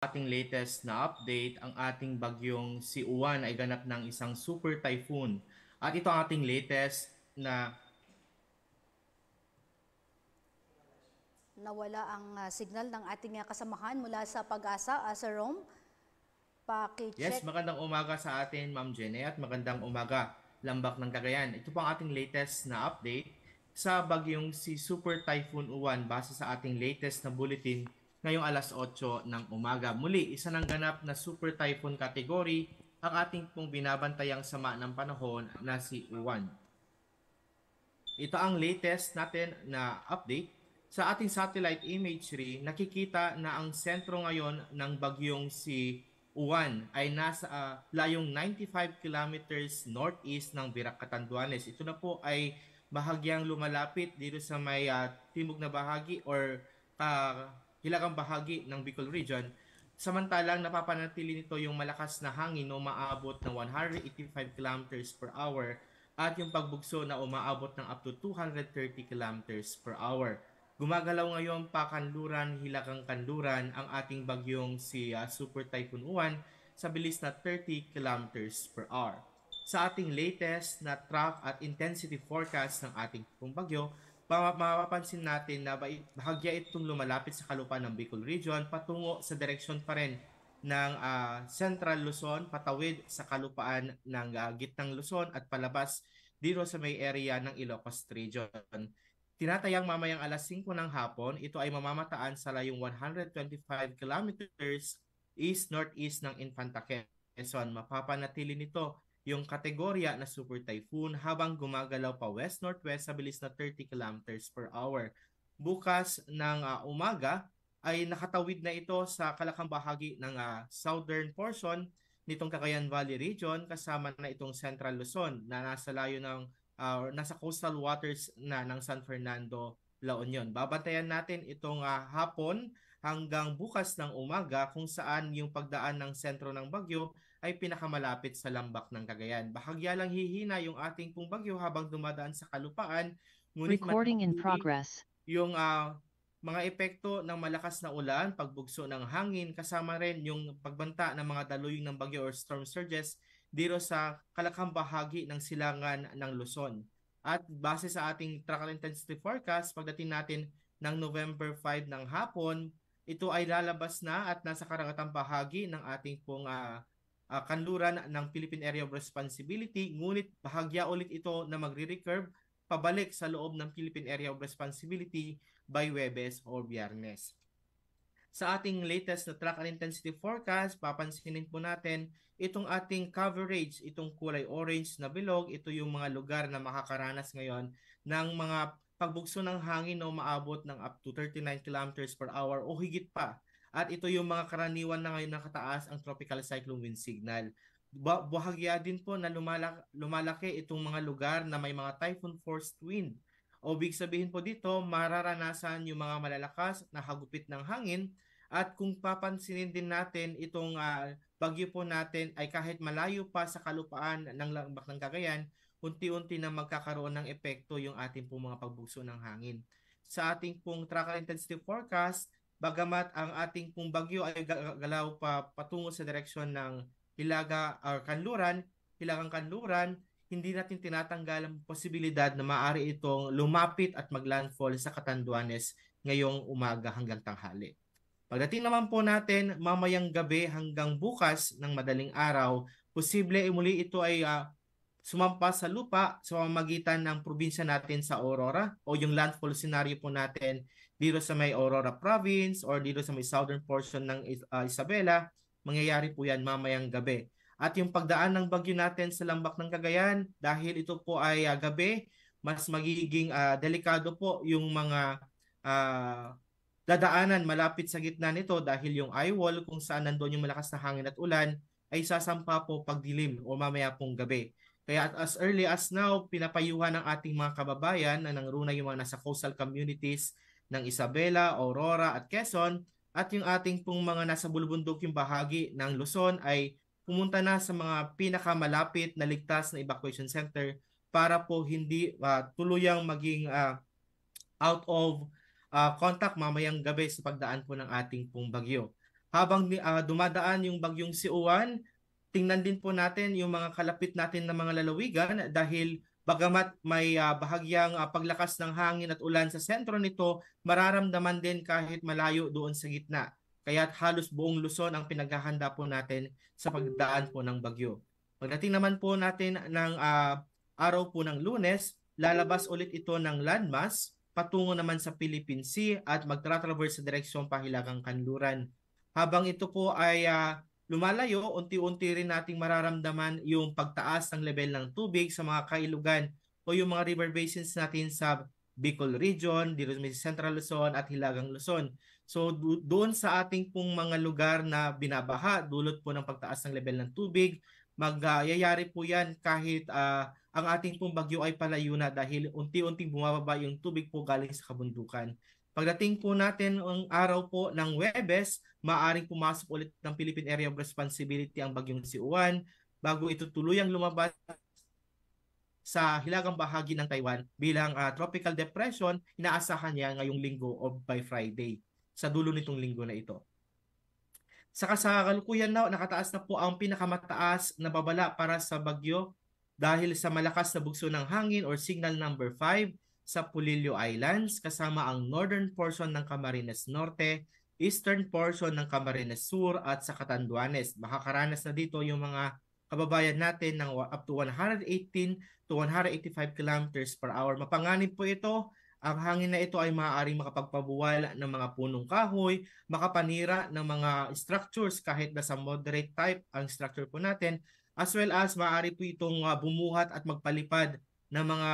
ating latest na update, ang ating bagyong si Uwan ay ganap ng isang super typhoon. At ito ang ating latest na Nawala ang signal ng ating kasamahan mula sa Pag-asa, sa Rome. yes, Paki-check. magandang umaga sa atin, Ma'am Jenny, at magandang umaga, Lambak ng Cagayan. Ito po ang ating latest na update sa bagyong si Super Typhoon Uwan base sa ating latest na bulletin ngayong alas 8 ng umaga. Muli, isa ng ganap na Super Typhoon category ang ating pong binabantayang sama ng panahon na si Uwan. Ito ang latest natin na update. Sa ating satellite imagery, nakikita na ang sentro ngayon ng bagyong si Uwan ay nasa layong 95 kilometers northeast ng Virac, Catanduanes. Ito na po ay bahagyang lumalapit dito sa may timog na bahagi or hilagang bahagi ng Bicol Region. Samantalang napapanatili nito yung malakas na hangin na umaabot ng 185 kilometers per hour at yung pagbugso na umaabot ng up to 230 kilometers per hour. Gumagalaw ngayon pa kanluran, hilagang kanluran ang ating bagyong si Super Typhoon Uwan sa bilis na 30 kilometers per hour. Sa ating latest na track at intensity forecast ng ating pong bagyo, mapapansin natin na bahagya itong lumalapit sa kalupaan ng Bicol Region patungo sa direksyon pa rin ng Central Luzon, patawid sa kalupaan ng Gitnang Luzon at palabas dito sa may area ng Ilocos Region. Tinatayang mamayang alas 5 ng hapon, ito ay mamamataan sa layong 125 kilometers east-northeast ng Infanta Quezon. Mapapanatili nito yung kategorya na super typhoon habang gumagalaw pa west-northwest sa bilis na 30 kilometers per hour. Bukas ng umaga ay nakatawid na ito sa kalakang bahagi ng southern portion nitong Cagayan Valley Region kasama na itong Central Luzon na nasa layo ng nasa coastal waters na ng San Fernando, La Union. Babantayan natin itong hapon hanggang bukas ng umaga kung saan yung pagdaan ng sentro ng bagyo ay pinakamalapit sa lambak ng Cagayan. Bahagya lang hihina yung ating pong bagyo habang dumadaan sa kalupaan, ngunit Recording in manatili progress. yung mga epekto ng malakas na ulan, pagbugso ng hangin, kasama rin yung pagbanta ng mga daluyong ng bagyo or storm surges dito sa kalakang bahagi ng silangan ng Luzon. At base sa ating track intensity forecast, pagdating natin ng November 5 ng hapon, ito ay lalabas na at nasa karagatang bahagi ng ating pong kanluran ng Philippine Area of Responsibility, ngunit bahagya ulit ito na magre-recurve pabalik sa loob ng Philippine Area of Responsibility by Webes o Biyernes. Sa ating latest na track and intensity forecast, papansinin po natin itong ating coverage, itong kulay orange na bilog, ito yung mga lugar na makakaranas ngayon ng mga pagbugso ng hangin na umaabot ng up to 39 kilometers per hour o higit pa. At ito yung mga karaniwan na ngayon nakataas ang tropical cyclone wind signal. Bahagya din po na lumalaki itong mga lugar na may mga typhoon force wind. O big sabihin po dito, mararanasan yung mga malalakas na hagupit ng hangin at kung papansinin din natin itong bagyo po natin ay kahit malayo pa sa kalupaan ng lambak ng Cagayan, unti-unti na magkakaroon ng epekto yung ating pong mga pagbugso ng hangin. Sa ating pong track intensity forecast, bagamat ang ating pong bagyo ay galaw pa patungo sa direksyon ng hilagang kanluran, hindi natin tinatanggal ang posibilidad na maaari itong lumapit at maglandfall sa Catanduanes ngayong umaga hanggang tanghali. Pagdating naman po natin mamayang gabi hanggang bukas ng madaling araw, posible muli ito ay sumampas sa lupa sa pamamagitan ng probinsya natin sa Aurora o yung landfall scenario po natin dito sa may Aurora province or dito sa may southern portion ng Isabela. Mangyayari po yan mamayang gabi. At yung pagdaan ng bagyo natin sa lambak ng Cagayan, dahil ito po ay gabi, mas magiging delikado po yung mga dadaanan malapit sa gitna nito dahil yung eye wall kung saan nandoon yung malakas na hangin at ulan ay sasampa po pagdilim o mamaya pong gabi. Kaya as early as now, pinapayuhan ng ating mga kababayan na nangruna yung mga nasa coastal communities ng Isabela, Aurora at Quezon at yung ating pong mga nasa bulubundok yung bahagi ng Luzon ay pumunta na sa mga pinakamalapit na ligtas na evacuation center para po hindi tuluyang maging out of contact mamayang gabi sa pagdaan po ng ating pong bagyo. Habang dumadaan yung bagyong si Uwan, tingnan din po natin yung mga kalapit natin na mga lalawigan dahil bagamat may bahagyang paglakas ng hangin at ulan sa sentro nito, mararamdaman din kahit malayo doon sa gitna. Kaya halos buong Luzon ang pinaghahanda po natin sa pagdaan po ng bagyo. Pagdating naman po natin ng araw po ng Lunes, lalabas ulit ito ng landmass patungo naman sa Philippine Sea at magtratraverse sa direksyong Pahilagang Kanluran. Habang ito po ay lumalayo, unti-unti rin nating mararamdaman yung pagtaas ng level ng tubig sa mga kailugan o yung mga river basins natin sa Bicol Region, dito sa Central Luzon at Hilagang Luzon. So doon sa ating pong mga lugar na binabaha, dulot po ng pagtaas ng level ng tubig, magyayari po yan kahit ang ating pong bagyo ay palayo na dahil unti-unting bumababa yung tubig po galing sa kabundukan. Pagdating po natin ang araw po ng Huwebes, maaring pumasok ulit ng Philippine Area of Responsibility ang bagyong si Uwan bago ito tuluyang lumabas sa hilagang bahagi ng Taiwan bilang tropical depression. Inaasahan niya ngayong linggo o by Friday sa dulo nitong linggo na ito. Saka sa kalukuyan na nakataas na po ang pinakamataas na babala para sa bagyo dahil sa malakas na bugso ng hangin or signal number 5 sa Pulilio Islands kasama ang northern portion ng Camarines Norte, eastern portion ng Camarines Sur at sa Catanduanes. Makakaranas na dito yung mga kababayan natin ng up to 118 to 185 kilometers per hour. Mapanganib po ito. Ang hangin na ito ay maaaring makapagpabuwal ng mga punong kahoy, makapanira ng mga structures kahit na sa moderate type ang structure po natin, as well as maaari po itong bumuhat at magpalipad ng mga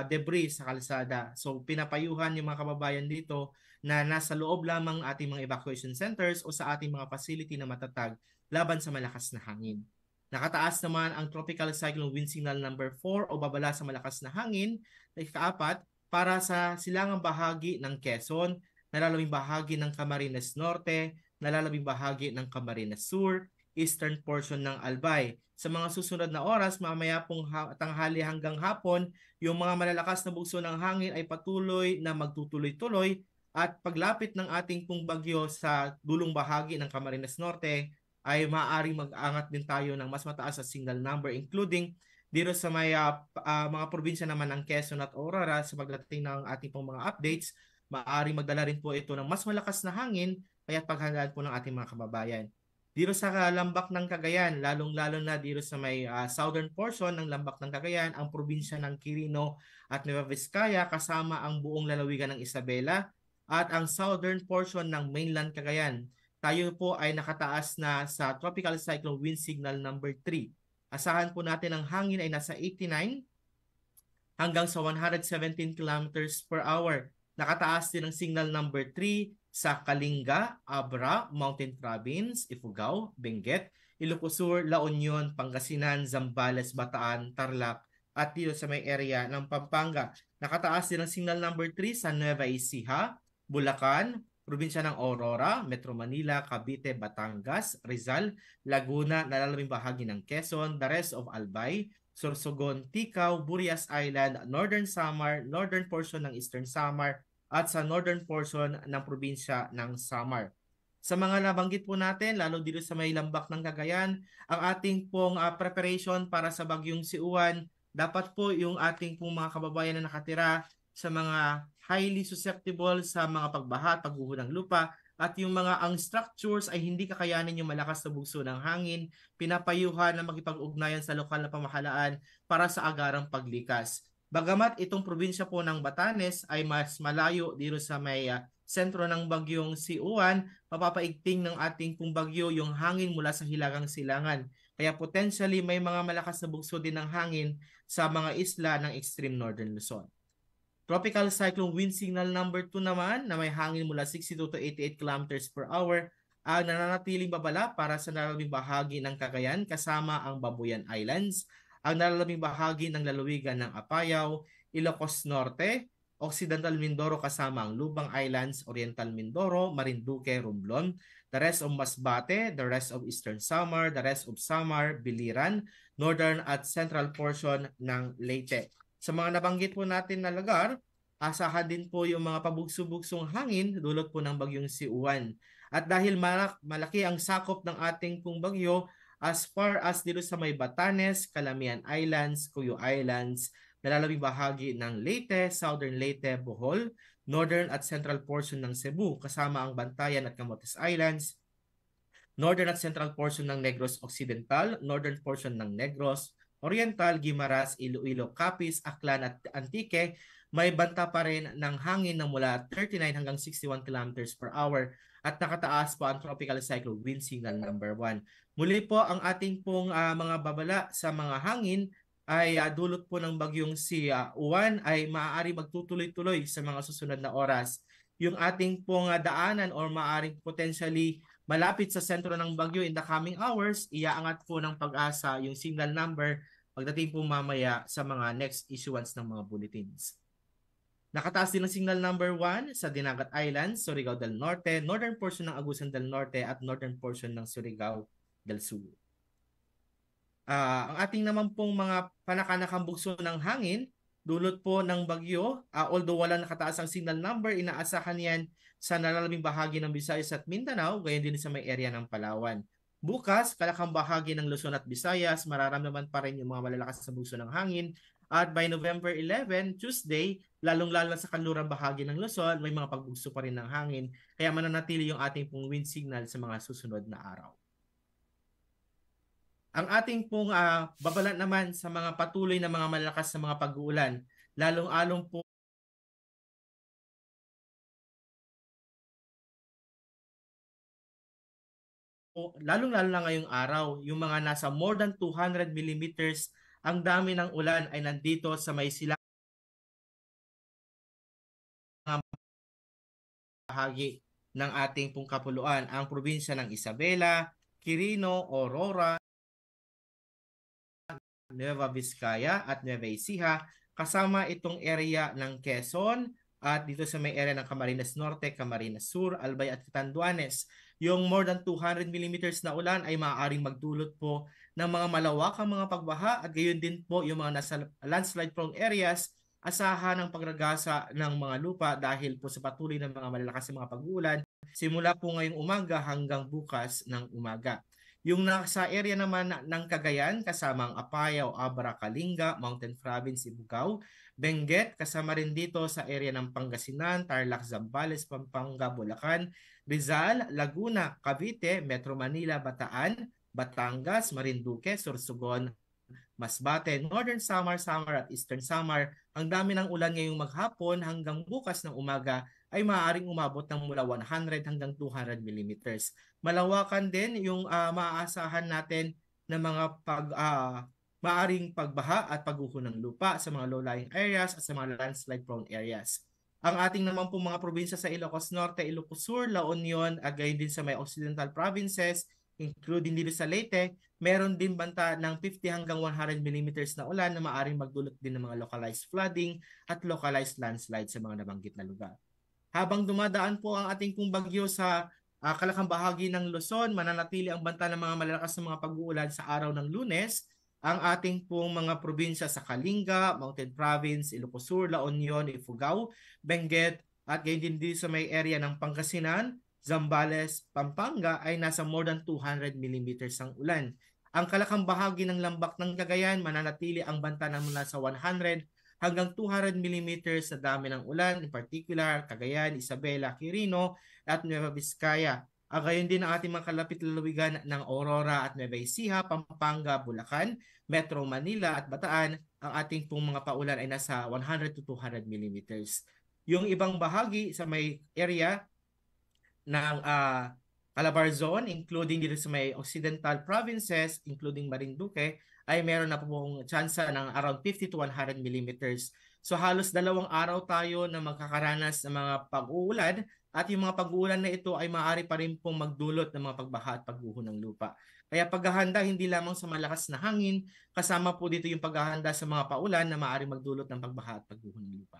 debris sa kalsada. So pinapayuhan yung mga kababayan dito na nasa loob lamang ating mga evacuation centers o sa ating mga facility na matatag laban sa malakas na hangin. Nakataas naman ang tropical cyclone wind signal number 4 o babala sa malakas na hangin na ikaapat para sa silangang bahagi ng Quezon, nalalabing bahagi ng Camarines Norte, nalalabing bahagi ng Camarines Sur, eastern portion ng Albay. Sa mga susunod na oras, mamaya pong tanghali hanggang hapon, yung mga malalakas na bugso ng hangin ay patuloy na magtutuloy-tuloy at paglapit ng ating pong bagyo sa dulong bahagi ng Camarines Norte ay maaaring mag-angat din tayo ng mas mataas sa signal number including dito sa may mga probinsya naman ng Quezon at Aurora. Sa pagdating ng ating pong mga updates, maaaring magdala rin po ito ng mas malakas na hangin kaya paghandaan po ng ating mga kababayan. Dito sa lambak ng Cagayan, lalong-lalo na dito sa may southern portion ng lambak ng Cagayan, ang probinsya ng Quirino at Nueva Vizcaya kasama ang buong lalawigan ng Isabela at ang southern portion ng mainland Cagayan. Tayo po ay nakataas na sa tropical cyclone wind signal number 3. Asahan po natin ang hangin ay nasa 89 hanggang sa 117 kilometers per hour. Nakataas din ang signal number 3 sa Kalinga, Abra, Mountain Province, Ifugao, Benguet, Ilocos Sur, La Union, Pangasinan, Zambales, Bataan, Tarlac at dito sa may area ng Pampanga. Nakataas din ang signal number 3 sa Nueva Ecija, Bulacan, probinsya ng Aurora, Metro Manila, Cavite, Batangas, Rizal, Laguna, nalalabing bahagi ng Quezon, the rest of Albay, Sorsogon, Ticao, Burias Island, Northern Samar, northern portion ng Eastern Samar, at sa northern portion ng probinsya ng Samar. Sa mga nabanggit po natin, lalo dito sa may lambak ng Cagayan, ang ating pong preparation para sa bagyong si Uwan, dapat po yung ating pong mga kababayan na nakatira sa mga highly susceptible sa mga pagbaha at pagguho ng lupa at yung mga ang structures ay hindi kakayanin yung malakas na bugso ng hangin, pinapayuhan na makipag-ugnayan sa lokal na pamahalaan para sa agarang paglikas. Bagamat itong probinsya po ng Batanes ay mas malayo dito sa may sentro ng bagyong si Uwan, mapapaigting ng ating pong bagyo yung hangin mula sa hilagang silangan. Kaya potentially may mga malakas na bugso din ng hangin sa mga isla ng extreme northern Luzon. Tropical cyclone wind signal number 2 naman na may hangin mula 62 to 88 kilometers per hour ang nananatiling babala para sa nalalabing bahagi ng Cagayan kasama ang Babuyan Islands, ang nalalabing bahagi ng lalawigan ng Apayao, Ilocos Norte, Occidental Mindoro kasama ang Lubang Islands, Oriental Mindoro, Marinduque, Romblon, the rest of Masbate, the rest of Eastern Samar, the rest of Samar, Biliran, northern at central portion ng Leyte. Sa mga nabanggit po natin na lugar, asahan din po yung mga pabugso-bugsong hangin dulot po ng bagyong si Uwan. At dahil malaki ang sakop ng ating pong bagyo, as far as dito sa may Batanes, Calamian Islands, Cuyo Islands, nalalabing bahagi ng Leyte, Southern Leyte, Bohol, northern at central portion ng Cebu, kasama ang Bantayan at Camotes Islands, northern at central portion ng Negros Occidental, northern portion ng Negros Oriental, Guimaras, Iloilo, Capiz, Aklan at Antique, may banta pa rin ng hangin na mula 39 hanggang 61 kilometers per hour at nakataas po ang tropical cyclone wind signal number 1. Muli po ang ating pong mga babala sa mga hangin ay dulot po ng bagyong si Uwan ay maaari magtutuloy-tuloy sa mga susunod na oras. Yung ating pong daanan or maaaring potentially malapit sa sentro ng bagyo in the coming hours, iaangat po ng Pag-asa yung signal number pagdating po mamaya sa mga next issuance ng mga bulletins. Nakataas din ang signal number 1 sa Dinagat Islands, Surigao del Norte, northern portion ng Agusan del Norte at northern portion ng Surigao del Sur. Ang ating naman pong mga panakanakang bugso ng hangin, dulot po ng bagyo, although wala nakataas ang signal number, inaasahan yan sa nalalabing bahagi ng Visayas at Mindanao, gayon din sa may area ng Palawan. Bukas, kalakang bahagi ng Luzon at Visayas, mararamdaman pa rin yung mga malalakas na bugso ng hangin. At by November 11, Tuesday, lalong-lalo sa kanlurang bahagi ng Luzon, may mga pagbugso pa rin ng hangin, kaya mananatili yung ating pong wind signal sa mga susunod na araw. Ang ating pong babala naman sa mga patuloy na mga malalakas na mga pag-uulan, lalong-along po lalong-lalo na ngayong araw, yung mga nasa more than 200 millimeters, ang dami ng ulan ay nandito sa may silang bahagi ng ating pong kapuluan, ang probinsya ng Isabela, Quirino, Aurora, Nueva Vizcaya at Nueva Ecija, kasama itong area ng Quezon at dito sa may area ng Camarines Norte, Camarines Sur, Albay at Catanduanes. Yung more than 200 millimeters na ulan ay maaaring magdulot po ng mga malawakang mga pagbaha at gayon din po yung mga nasa landslide prone areas, asahan ng pagragasa ng mga lupa dahil po sa patuloy ng mga malalakas na mga pag-uulan simula po ngayong umaga hanggang bukas ng umaga. Yung nasa area naman ng Cagayan, kasama ang Apayao, Abra, Kalinga, Mountain Province, Ibugao, Benguet, kasama rin dito sa area ng Pangasinan, Tarlac, Zambales, Pampanga, Bulacan, Rizal, Laguna, Cavite, Metro Manila, Bataan, Batangas, Marinduque, Sorsogon, Masbate, Northern Samar, Samar at Eastern Samar. Ang dami ng ulan ngayong maghapon hanggang bukas ng umaga ay maaaring umabot ng mula 100 hanggang 200 millimeters. Malawakan din yung maaasahan natin na mga maaaring pagbaha at pagguho ng lupa sa mga low-lying areas at sa mga landslide prone areas. Ang ating naman po mga probinsya sa Ilocos Norte, Ilocos Sur, La Union at gayon din sa may Occidental provinces, including dito sa Leyte, meron din banta ng 50 hanggang 100 millimeters na ulan na maaaring magdulot din ng mga localized flooding at localized landslide sa mga nabanggit na lugar. Habang dumadaan po ang ating pong bagyo sa kalakang bahagi ng Luzon, mananatili ang banta ng mga malalakas na mga pag-uulan sa araw ng Lunes. Ang ating pong mga probinsya sa Kalinga, Mountain Province, Ilocos Sur, La Union, Ifugao, Benguet at gayon din sa may area ng Pangasinan, Zambales, Pampanga ay nasa more than 200 millimeters ang ulan. Ang kalakang bahagi ng lambak ng Cagayan, mananatili ang banta na mula sa 100 hanggang 200 millimeters na dami ng ulan, in particular, Cagayan, Isabela, Quirino, at Nueva Vizcaya. Gayon din ang ating mga kalapit lalawigan ng Aurora at Nueva Ecija, Pampanga, Bulacan, Metro Manila at Bataan. Ang ating pong mga paulan ay nasa 100 to 200 millimeters. Yung ibang bahagi sa may area ng Calabar Zone, including dito sa may Occidental provinces, including Marinduque, ay meron na pong tsansa ng around 50 to 100 millimeters. So halos 2 araw tayo na magkakaranas ng mga pag-uulan at yung mga pag-uulan na ito ay maaari pa rin pong magdulot ng mga pagbaha at pagguho ng lupa. Kaya paghahanda hindi lamang sa malakas na hangin, kasama po dito yung paghahanda sa mga paulan na maaari magdulot ng pagbaha at pagguho ng lupa.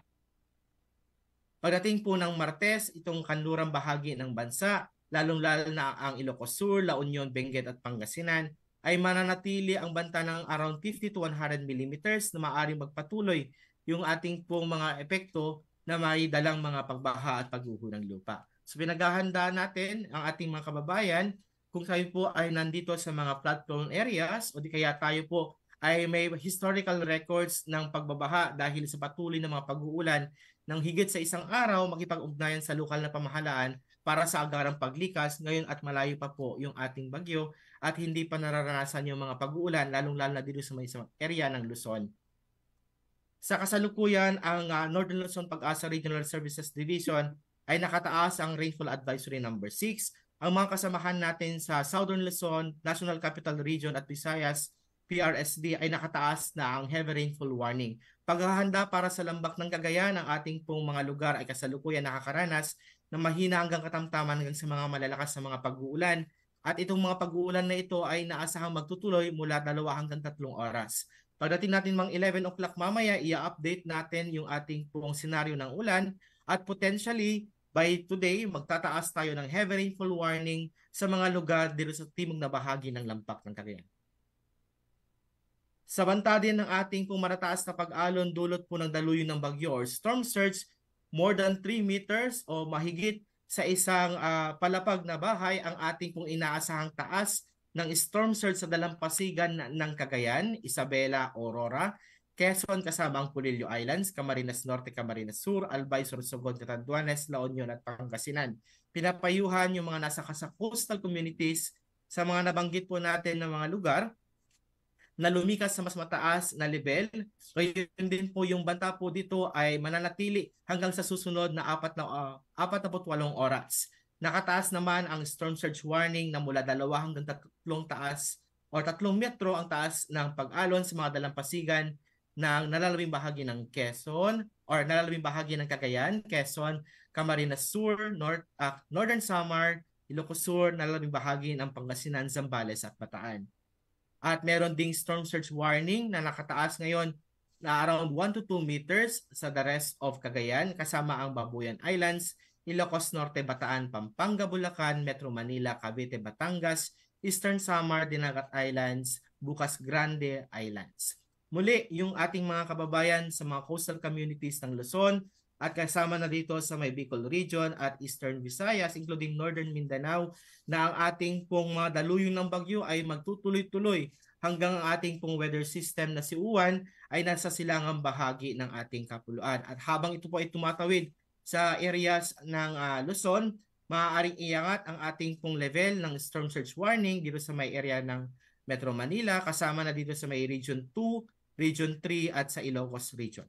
Pagdating po ng Martes, itong kanlurang bahagi ng bansa, lalong-lalo na ang Ilocos Sur, La Union, Benguet at Pangasinan, ay mananatili ang banta ng around 50 to 100 millimeters na maaaring magpatuloy yung ating pong mga epekto na may dalang mga pagbaha at pagguho ng lupa. So pinaghahanda natin ang ating mga kababayan kung tayo po ay nandito sa mga flood-prone areas o di kaya tayo po ay may historical records ng pagbabaha dahil sa patuloy na mga pag-uulan ng higit sa isang araw, makipag-ugnayan sa lokal na pamahalaan para sa agarang paglikas ngayon at malayo pa po yung ating bagyo at hindi pa nararanasan yung mga pag-uulan lalong-lalo na dito sa may area ng Luzon. Sa kasalukuyan, ang Northern Luzon Pag-asa Regional Services Division ay nakataas ang Rainfall Advisory number 6. Ang mga kasamahan natin sa Southern Luzon, National Capital Region at Visayas, PRSD, ay nakataas na ang Heavy Rainfall Warning. Paghahanda para sa lambak ng Cagayan, ang ating pong mga lugar ay kasalukuyan nakakaranas ng mahina hanggang katamtaman hanggang sa mga malalakas na mga pag-uulan. At itong mga pag-uulan na ito ay naasahang magtutuloy mula 2 hanggang 3 oras. Pagdating natin mga 11 o'clock mamaya, i-update natin yung ating pong senaryo ng ulan at potentially by today, magtataas tayo ng heavy rainfall warning sa mga lugar dito sa timog na bahagi ng lampak ng Cagayan. Sa banta din ng ating pong marataas na pag-alon dulot po ng daluyan ng bagyo or storm surge, more than 3 meters o mahigit sa isang palapag na bahay ang ating pong inaasahang taas ng storm surge sa dalampasigan ng Cagayan, Isabela, Aurora, Quezon kasama ang Pulilio Islands, Camarines Norte, Camarines Sur, Albay, Sorsogon, Catanduanes, La Union at Pangasinan. Pinapayuhan yung mga nasa coastal communities sa mga nabanggit po natin ng mga lugar na lumikas sa mas mataas na level. Ngayon din po yung banta po dito ay mananatili hanggang sa susunod na 48 oras. Nakataas naman ang storm surge warning na mula 2 hanggang 3 taas o 3 metro ang taas ng pag-alon sa mga dalampasigan ng nalalabing bahagi ng Quezon or nalalabing bahagi ng Cagayan, Quezon, Camarines Sur, Northern Samar, Ilocos Sur, nalalabing bahagi ng Pangasinan, Zambales at Bataan. At meron ding storm surge warning na nakataas ngayon na around 1 to 2 meters sa the rest of Cagayan kasama ang Babuyan Islands, Ilocos Norte, Bataan, Pampanga, Bulacan, Metro Manila, Cavite, Batangas, Eastern Samar, Dinagat Islands, Bukas Grande Islands. Muli, yung ating mga kababayan sa mga coastal communities ng Luzon at kasama na dito sa may Bicol Region at Eastern Visayas including Northern Mindanao na ang ating pong mga daluyong ng bagyo ay magtutuloy-tuloy hanggang ang ating pong weather system na si Uwan ay nasa silangang bahagi ng ating kapuluan. At habang ito po ay tumatawid sa areas ng Luzon, maaaring iangat ang ating pong level ng storm surge warning dito sa may area ng Metro Manila kasama na dito sa may Region 2, Region 3 at sa Ilocos Region.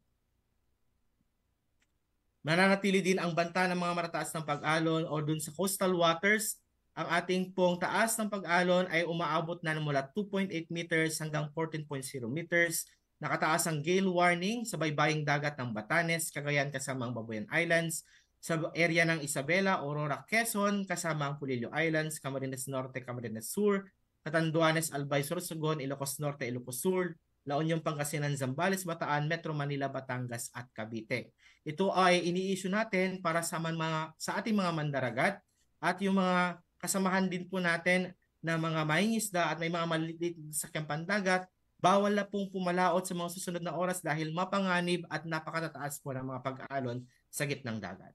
Mananatili din ang banta ng mga marataas ng pag-alon o dun sa coastal waters. Ang ating pong taas ng pag-alon ay umaabot na mula 2.8 meters hanggang 14.0 meters. Nakataas ang gale warning sa baybaying dagat ng Batanes, Cagayan kasama ang Babuyan Islands, sa area ng Isabela, Aurora, Quezon kasama ang Pulilio Islands, Camarines Norte, Camarines Sur, Catanduanes, Albay, Sorsogon, Ilocos Norte, Ilocos Sur, La Union, Pangasinan, Zambales, Bataan, Metro Manila, Batangas at Cavite. Ito ay ini-issue natin para sa ating mga mandaragat at yung mga kasamahan din po natin na mga mangingisda at may mga maliliit sa sakyang dagat, bawal na pong pumalaot sa mga susunod na oras dahil mapanganib at napakatataas po ng mga pag-aalon sa gitnang dagat.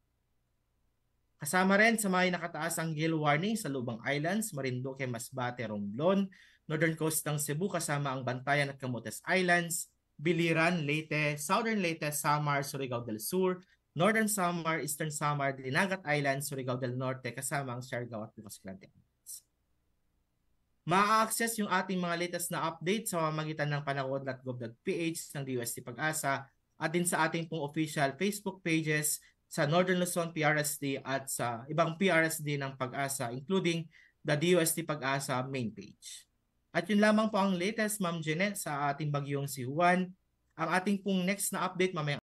Kasama rin sa mga nakataas ang gale warning sa Lubang Islands, Marinduque, Masbate, Romblon, Northern Coast ng Cebu kasama ang Bantayan at Camotes Islands, Biliran, Leyte, Southern Leyte, Samar, Surigao del Sur, Northern Samar, Eastern Samar, Dinagat Islands, Surigao del Norte kasama ang Siargao at Bukas Grande Islands. Ma-access yung ating mga latest na update sa pamamagitan ng panahon.gov.ph ng DOST Pag-asa at din sa ating pong official Facebook pages sa Northern Luzon PRSD at sa ibang PRSD ng Pag-asa including the DOST Pag-asa main page. At yun lamang po ang latest, Ma'am Jeanette, sa ating bagyong si Juan. Ang ating pong next na update mamaya